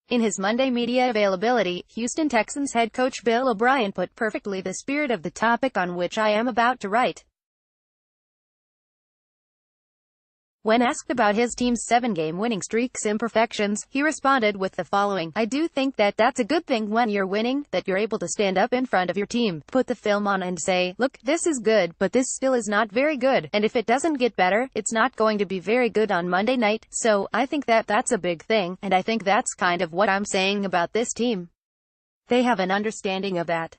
In his Monday media availability, Houston Texans head coach Bill O'Brien put perfectly the spirit of the topic on which I am about to write. When asked about his team's 7-game winning streak's imperfections, he responded with the following: "I do think that that's a good thing when you're winning, that you're able to stand up in front of your team, put the film on and say, look, this is good, but this still is not very good, and if it doesn't get better, it's not going to be very good on Monday night, so I think that that's a big thing, and I think that's kind of what I'm saying about this team. They have an understanding of that.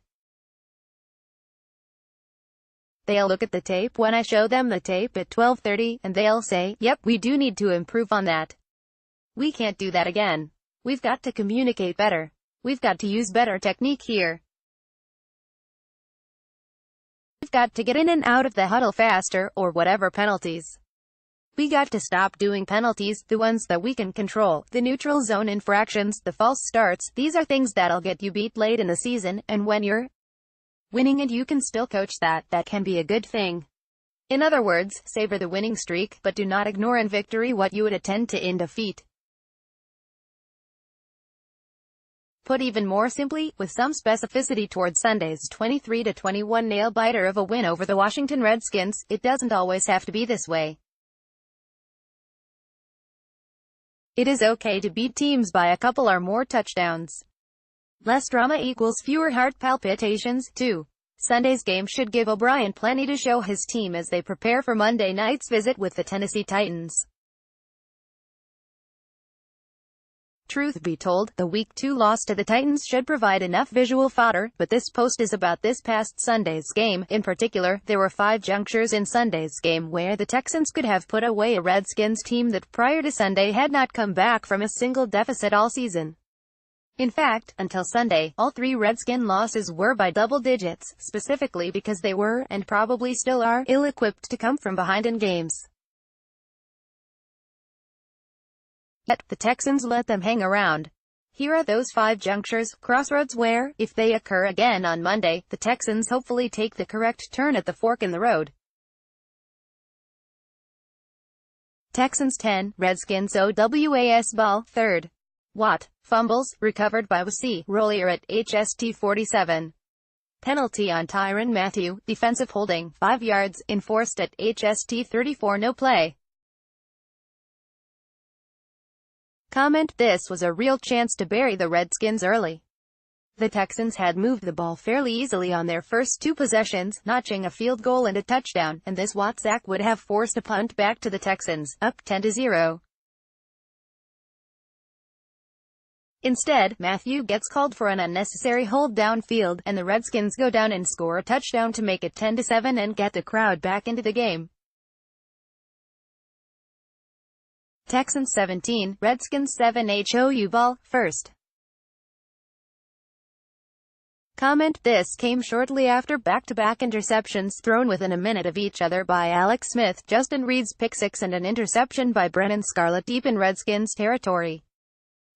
They'll look at the tape when I show them the tape at 12:30, and they'll say, yep, we do need to improve on that. We can't do that again. We've got to communicate better. We've got to use better technique here. We've got to get in and out of the huddle faster, or whatever penalties. We got to stop doing penalties, the ones that we can control, the neutral zone infractions, the false starts. These are things that'll get you beat late in the season, and when you're winning and you can still coach that can be a good thing. In other words, savor the winning streak, but do not ignore in victory what you would attend to in defeat." Put even more simply, with some specificity towards Sunday's 23-21 nail-biter of a win over the Washington Redskins, it doesn't always have to be this way. It is okay to beat teams by a couple or more touchdowns. Less drama equals fewer heart palpitations, too. Sunday's game should give O'Brien plenty to show his team as they prepare for Monday night's visit with the Tennessee Titans. Truth be told, the Week 2 loss to the Titans should provide enough visual fodder, but this post is about this past Sunday's game. In particular, there were 5 junctures in Sunday's game where the Texans could have put away a Redskins team that prior to Sunday had not come back from a single deficit all season. In fact, until Sunday, all 3 Redskin losses were by double digits, specifically because they were, and probably still are, ill-equipped to come from behind in games. Yet, the Texans let them hang around. Here are those 5 junctures, crossroads where, if they occur again on Monday, the Texans hopefully take the correct turn at the fork in the road. Texans 10, Redskins OWAS ball, 3rd. Watt. Fumbles, recovered by WC, Rollier at HST 47. Penalty on Tyrann Mathieu, defensive holding, 5 yards, enforced at HST 34. No play. Comment: this was a real chance to bury the Redskins early. The Texans had moved the ball fairly easily on their first 2 possessions, notching a field goal and a touchdown, and this Watt sack would have forced a punt back to the Texans, up 10-0. Instead, Mathieu gets called for an unnecessary hold downfield, and the Redskins go down and score a touchdown to make it 10-7 and get the crowd back into the game. Texans 17, Redskins 7 HOU ball, 1st. Comment: this came shortly after back-to-back interceptions thrown within a minute of each other by Alex Smith, Justin Reed's pick 6 and an interception by Brennan Scarlett deep in Redskins territory.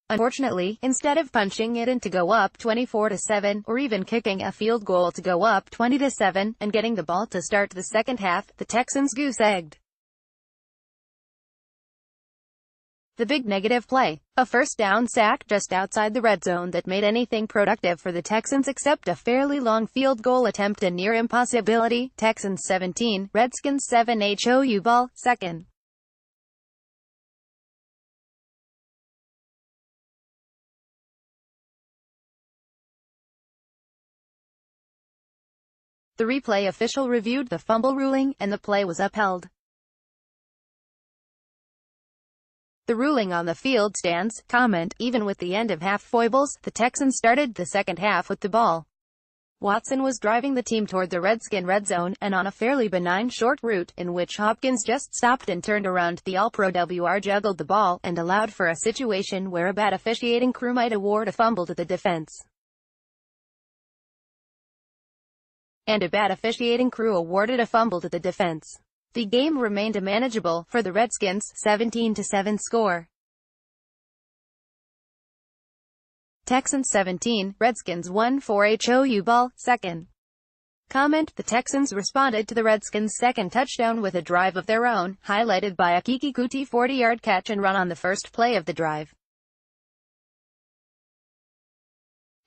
Unfortunately, instead of punching it in to go up 24-7, or even kicking a field goal to go up 20-7, and getting the ball to start the second half, the Texans goose-egged. The big negative play. A first down sack just outside the red zone that made anything productive for the Texans except a fairly long field goal attempt a near impossibility. Texans 17, Redskins 7 HOU ball, 2nd. The replay official reviewed the fumble ruling, and the play was upheld. The ruling on the field stands. Comment: even with the end-of-half foibles, the Texans started the second half with the ball. Watson was driving the team toward the Redskin red zone, and on a fairly benign short route, in which Hopkins just stopped and turned around, the All-Pro WR juggled the ball, and allowed for a situation where a bad officiating crew might award a fumble to the defense. And a bad officiating crew awarded a fumble to the defense. The game remained a manageable, for the Redskins, 17-7 score. Texans 17, Redskins 1 for HOU ball, 2nd. Comment: the Texans responded to the Redskins' second touchdown with a drive of their own, highlighted by a Kiki Kuti 40-yard catch and run on the first play of the drive.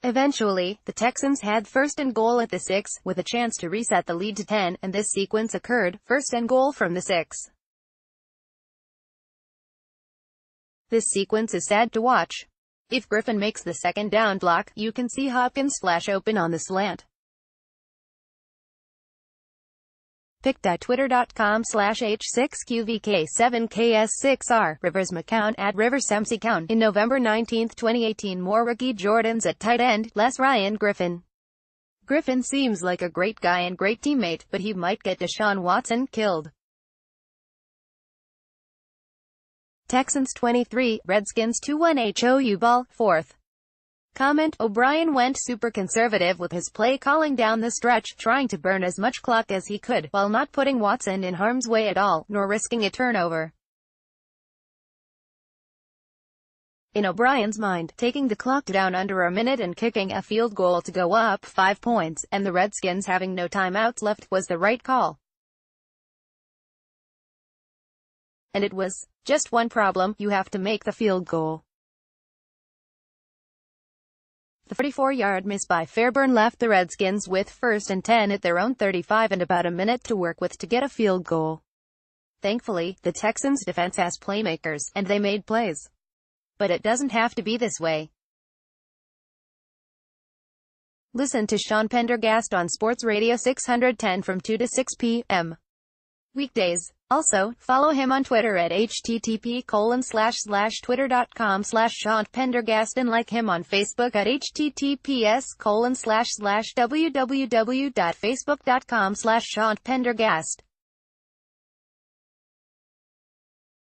Eventually, the Texans had first and goal at the 6, with a chance to reset the lead to 10, and this sequence occurred, first and goal from the 6. This sequence is sad to watch. If Griffin makes the second down block, you can see Hopkins flash open on the slant. Pic.twitter.com/h6qvk7ks6r, Rivers McCown at RiversMCCown. In November 19, 2018, more rookie Jordans at tight end, less Ryan Griffin. Griffin seems like a great guy and great teammate, but he might get Deshaun Watson killed. Texans 23, Redskins 2-1 HOU ball, 4th. Comment: O'Brien went super conservative with his play calling down the stretch, trying to burn as much clock as he could, while not putting Watson in harm's way at all, nor risking a turnover. In O'Brien's mind, taking the clock down under a minute and kicking a field goal to go up 5 points, and the Redskins having no timeouts left, was the right call. And it was. Just one problem: you have to make the field goal. The 44-yard miss by Fairburn left the Redskins with 1st and 10 at their own 35 and about a minute to work with to get a field goal. Thankfully, the Texans' defense has playmakers, and they made plays. But it doesn't have to be this way. Listen to Sean Pendergast on Sports Radio 610 from 2 to 6 p.m. weekdays. Also, follow him on Twitter at http://twitter.com/Sean Pendergast and like him on Facebook at https://www.facebook.com/Sean Pendergast.